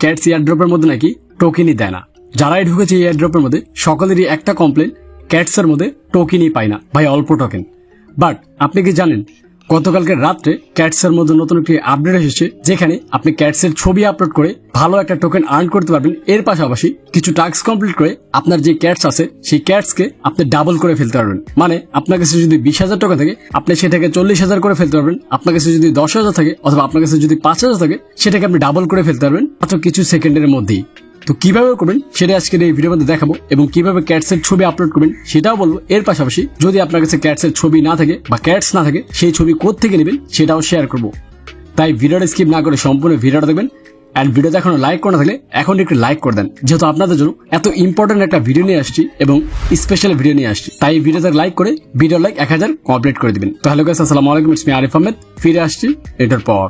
Cats এয়ারড্রপের মধ্যে নাকি টোকেনই দেয় না। যারাই ঢুকেছে এই এয়ারড্রপের মধ্যে সকলেরই একটা কমপ্লেন, ক্যাটস এর মধ্যে টোকেনই পায় না ভাই, অল্প টোকেন। বাট আপনি কি জানেন গতকালকে রাত্রে ক্যাটস এর মধ্যে নতুন একটি আপডেট এসেছে, যেখানে আপনি ক্যাটস এর ছবি আপলোড করে ভালো একটা টোকেন আর্ন করতে পারবেন। এর পাশাপাশি কিছু টাস্ক কমপ্লিট করে আপনার যে ক্যাটস আছে সেই ক্যাটস কে আপনি ডাবল করে ফেলতে পারবেন। মানে আপনার কাছে যদি 20,000 টাকা থাকে আপনি সেটাকে 40,000 করে ফেলতে পারবেন। আপনার কাছে যদি 10,000 থাকে অথবা আপনার কাছে যদি 5,000 থাকে সেটাকে আপনি ডাবল করে ফেলতে পারবেন মাত্র কিছু সেকেন্ডের মধ্যেই। তো কিভাবে করবেন সেটা আজকের এই ভিডিওর মধ্যে দেখাবো, এবং কিভাবে ক্যাটস এর ছবি আপলোড করবেন সেটাও বলবো। এর পাশাপাশি যদি আপনার কাছে ক্যাটস এর ছবি না থাকে বা ক্যাটস না থাকে সেই ছবি কোথা থেকে নেবেন সেটাও শেয়ার করবো। তাই ভিডিওটা স্কিপ না করে সম্পূর্ণ ভিডিওটা দেখবেন। এন্ড ভিডিওতে এখনো লাইক করে না থাকলে এখন একটু লাইক করে দেন, যেহেতু আপনাদের জন্য এত ইম্পর্টেন্ট একটা ভিডিও নিয়ে আসছি এবং স্পেশাল ভিডিও নিয়ে আসছি। তাই ভিডিওতে লাইক করে ভিডিও লাইক 1000 কমপ্লিট করে দিবেন। তো হ্যালো গাইস, আসসালামু আলাইকুম, ইটস মি আরিফ আহমেদ, ফিরে আসছি এটার পর।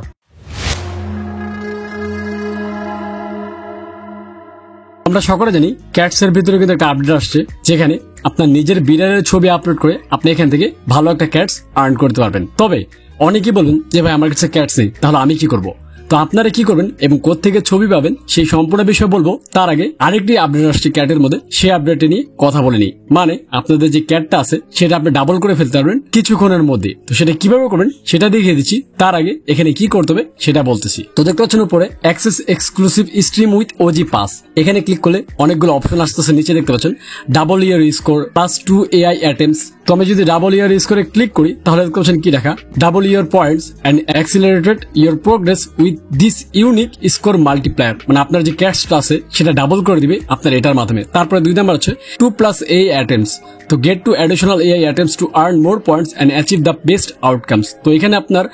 আমরা সকলে জানি ক্যাটস এর ভিতরে কিন্তু একটা আপডেট আসছে, যেখানে আপনার নিজের বিড়ালের ছবি আপলোড করে আপনি এখান থেকে ভালো একটা ক্যাটস আর্ন করতে পারবেন। তবে অনেকেই বলবেন যে ভাই আমার কাছে ক্যাটস নেই, তাহলে আমি কি করব? তো আপনারা কি করবেন এবং কোত্থেকে ছবি পাবেন সেই সম্পূর্ণ বিষয় বলবো। তার আগে আরেকটি আপডেট আসছে ক্যাটের মধ্যে, সেই আপডেটটি নিয়ে কথা বলে নিই। মানে আপনাদের যে ক্যাটটা আছে সেটা আপনি ডাবল করে ফেলতে পারবেন কিছুক্ষণের মধ্যে। তো সেটা কিভাবে করবেন সেটা দেখিয়ে দিচ্ছি। তার আগে এখানে কি করতে হবে সেটা বলতেছি। তো দেখতে পাচ্ছেন উপরে access exclusive stream with OG pass, এখানে ক্লিক করলে অনেকগুলো অপশন আসতেছে। নিচে দেখতে পাচ্ছেন double year score +2 AI attempts. তো আমি যদি ডাবল ইয়ার স্কোরে ক্লিক করি তাহলে দেখতে পাচ্ছেন কি দেখা, double year points and accelerated year progress with this unique score multiplier. মানে আপনার যে ক্যাটসটা আছে সেটা ডাবল করে দিবে আপনার এটার মাধ্যমে। তারপরে 2 নাম্বার হচ্ছে 2+ AI অ্যাটেম্পস। তো get to additional AI attempts to earn more points and achieve the best outcomes. তো এখানে আপনার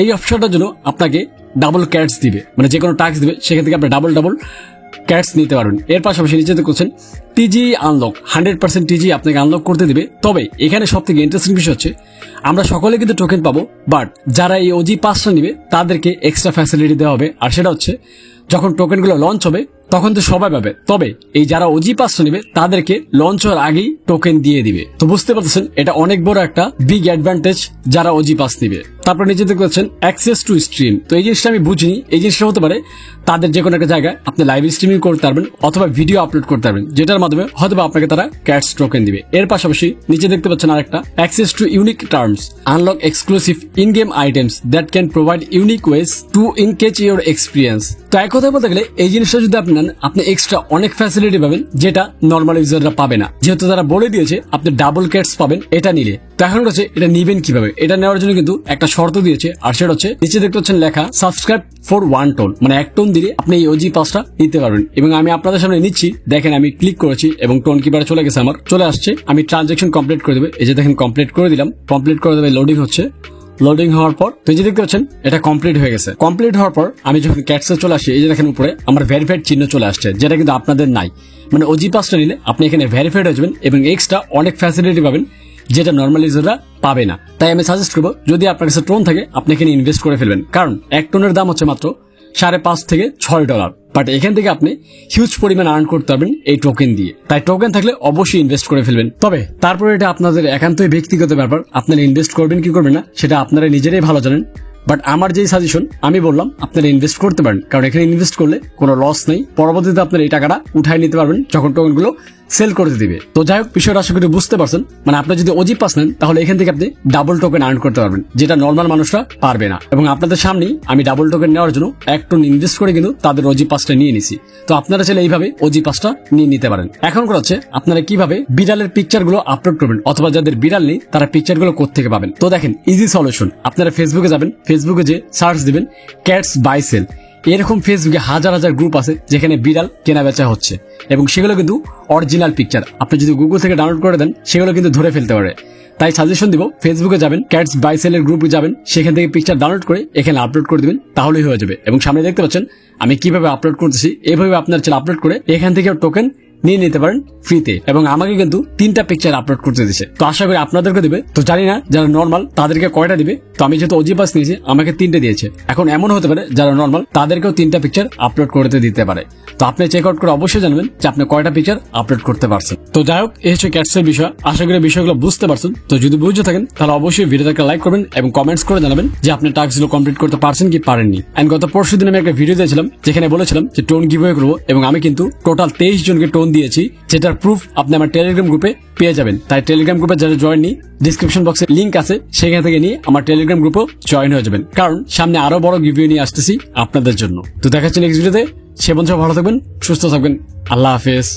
এই অপশনটার জন্য আপনাকে ডাবল ক্যাটস দিবে, মানে যে কোনো টাস্ক দিবে সেখান থেকে আপনি ডাবল ক্যাটস নিতে পারবেন। এর পাশাপাশি নিচে দেখছেন টিজি আনলক, 100% টিজি আপনাকে আনলক করতে দিবে। তবে এখানে সব থেকে ইন্টারেস্টিং বিষয় হচ্ছে আমরা সকলে কিন্তু টোকেন পাবো, বাট যারা এই ওজি পাসটা নিবে তাদেরকে এক্সট্রা ফ্যাসিলিটি দেওয়া হবে। আর সেটা হচ্ছে যখন টোকেনগুলো লঞ্চ হবে তখন তো সবাই পাবে, তবে এই যারা ওজি পাসটা নিবে তাদেরকে লঞ্চ হওয়ার আগেই টোকেন দিয়ে দিবে। তো বুঝতে পারছেন এটা অনেক বড় একটা বিগ অ্যাডভান্টেজ যারা ওজি পাস নিবে। তারপর নিচে দেখতে পাচ্ছেন অ্যাক্সেস টু স্ট্রিম। তো এই জিনিসটা আমি বুঝিনি, এই জিনিসটা হতে পারে তাদের যে কোনো একটা জায়গায় আপনি লাইভ স্ট্রিমিং করতে পারবেন অথবা ভিডিও আপলোড করতে পারবেন, যেটার মাধ্যমে হয়তো আপনাকে তারা ক্যাটস টোকেন দিবে। এর পাশাপাশি নিচে দেখতে পাচ্ছেন আরেকটা access to unique terms, unlock exclusive in game items that can provide unique ways to engage your experience. তো এক কথা বলতে গেলে এই জিনিসটা যদি আপনি নেন আপনি এক্সট্রা অনেক ফ্যাসিলিটি পাবেন যেটা নর্মাল ইউজাররা পাবে না, যেহেতু তারা বলে দিয়েছে আপনি ডাবল ক্যাটস পাবেন এটা নিলে। তো এখন হচ্ছে এটা নিবেন কিভাবে, এটা নেওয়ার জন্য কিন্তু একটা শর্ত দিয়েছে। আর সেটা হচ্ছে নিচে দেখতে পাচ্ছেন লেখা সাবস্ক্রাইব ফর 1 টোন, মানে 1 টোন দিলে আপনি এই ওজি পাসটা নিতে পারবেন। এবং আমি আপনাদের সামনে নিচ্ছি, দেখেন আমি ক্লিক করেছি এবং টোন কিপারে চলে গেছে, আমার চলে আসছে। আমি ট্রানজাকশন কমপ্লিট করে দেবে, এই যে দেখেন কমপ্লিট করে দিলাম, কমপ্লিট করে দেবে। লোডিং হচ্ছে, লোডিং হওয়ার পর তো এই যে দেখতে পাচ্ছেন এটা কমপ্লিট হয়ে গেছে। কমপ্লিট হওয়ার পর আমি যখন ক্যাটসে চলে আসি, এই যে দেখেন উপরে আমার ভেরিফাইড চিহ্ন চলে আসছে, যেটা কিন্তু আপনাদের নাই। মানে ওজি পাসটা নিলে আপনি এখানে ভেরিফাইড হয়ে যাবেন এবং এক্সট্রা অনেক ফ্যাসিলিটি পাবেন যেটা নর্মাল ইউজাররা পাবে না। তাই আমি সাজেস্ট করবো যদি আপনার কাছে টোন থাকে আপনি এখানে ইনভেস্ট করে ফেলবেন, কারণ 1 টোনের দাম হচ্ছে মাত্র $5.5 থেকে $6। বাট এখান থেকে আপনি হিউজ পরিমাণ আর্ন করতে পারবেন এই টোকেন দিয়ে। তাই টোকেন থাকলে অবশ্যই ইনভেস্ট করে ফেলবেন। তবে তারপরে এটা আপনাদের একান্তই ব্যক্তিগত ব্যাপার, আপনারা ইনভেস্ট করবেন কি করবেন না সেটা আপনারা নিজেরাই ভালো জানেন। বাট আমার যেই সাজেশন আমি বললাম আপনারা ইনভেস্ট করতে পারেন, কারণ এখানে ইনভেস্ট করলে কোনো লস নেই। পরবর্তীতে আপনারা এই টাকাটা উঠাই নিতে পারবেন যখন টোকেনগুলো সেল করতে দিবে। তো যাই হোক, বিষয়টা আশা করি বুঝতে পারছেন। মানে আপনি যদি ওজি পাস নেন তাহলে এখান থেকে আপনি ডাবল টোকেন আর্ন করতে পারবেন, যেটা নর্মাল মানুষরা পারবে না। এবং আপনাদের সামনেই আমি ডাবল টোকেন নেওয়ার জন্য 1 টোন ইনভেস্ট করে কিন্তু তাদের ওজি পাসটা নিয়ে নিছি। তো আপনারা চাইলে এইভাবে ওজি পাসটা নিয়ে নিতে পারেন। এখন করা হচ্ছে আপনারা কিভাবে বিড়ালের পিকচার গুলো আপলোড করবেন, অথবা যাদের বিড়াল নেই তারা পিকচার গুলো কোত্থেকে পাবেন। তো দেখেন ইজি সলিউশন, আপনারা ফেসবুকে যাবেন, ফেসবুকে যে সার্চ দিবেন ক্যাটস বাই সেল। এরকম ফেসবুকে হাজার হাজার গ্রুপ আছে যেখানে বিড়াল কেনা বেচা হচ্ছে, এবং সেগুলো কিন্তু অরিজিনাল পিকচার। আপনি যদি গুগল থেকে ডাউনলোড করে দেন সেগুলো কিন্তু ধরে ফেলতে পারে। তাই সাজেশন দিব ফেসবুকে যাবেন, ক্যাটস বাই সেলের গ্রুপে যাবেন, সেখান থেকে পিকচার ডাউনলোড করে এখানে আপলোড করে দিবেন, তাহলেই হয়ে যাবে। এবং সামনে দেখতে পাচ্ছেন আমি কিভাবে আপলোড করতেছি, এভাবে আপনার চ্যানেল আপলোড করে এখান থেকে টোকেন নিয়ে নিতে পারেন ফ্রিতে। এবং আমাকে কিন্তু 3টা পিকচার আপলোড করতে দিছে, তো আশা করি আপনাদেরকে দিবে। তো জানি না যারা নর্মাল তাদেরকে কয়টা দিবে, তো আমি যেহেতু ওজি পাস নিয়েছি আমাকে 3টে দিয়েছে। এখন এমন হতে পারে যারা নর্মাল তাদেরকেও 3টা পিকচার আপলোড করতে দিতে পারে। তো আপনি চেক আউট করে অবশ্যই জানবেন যে আপনি কয়টা পিকচার আপলোড করতে পারছেন। তো যাই হোক, এই হচ্ছে ক্যাটস এর বিষয়। আশা করি বিষয়গুলো বুঝতে পারছেন। তো যদি বুঝতে থাকেন তাহলে অবশ্যই ভিডিওটাকে লাইক করবেন এবং কমেন্টস করে জানাবেন যে আপনি টাস্কগুলো কমপ্লিট করতে পারছেন কি পারেননি। এন্ড গত পরশু দিন আমি একটা ভিডিও দিয়েছিলাম যেখানে বলেছিলাম যে টোন গিভওয়ে করবো, এবং আমি কিন্তু টোটাল 23 জনকে টোন দিয়েছি, যেটার প্রুফ আপনি আমার টেলিগ্রাম গ্রুপে পেয়ে যাবেন। তাই টেলিগ্রাম গ্রুপে যারা জয়েন নি, ডিসক্রিপশন বক্সে লিংক আছে, সেখান থেকে নিয়ে আমার টেলিগ্রাম গ্রুপেও জয়েন হয়ে যাবেন, কারণ সামনে আরো বড় গিভওয়ে নিয়ে আসতেছি আপনাদের জন্য। তো দেখা হচ্ছে নেক্সট ভিডিওতে। সে বন্ধু ভালো থাকবেন, সুস্থ থাকবেন। আল্লাহ হাফেজ।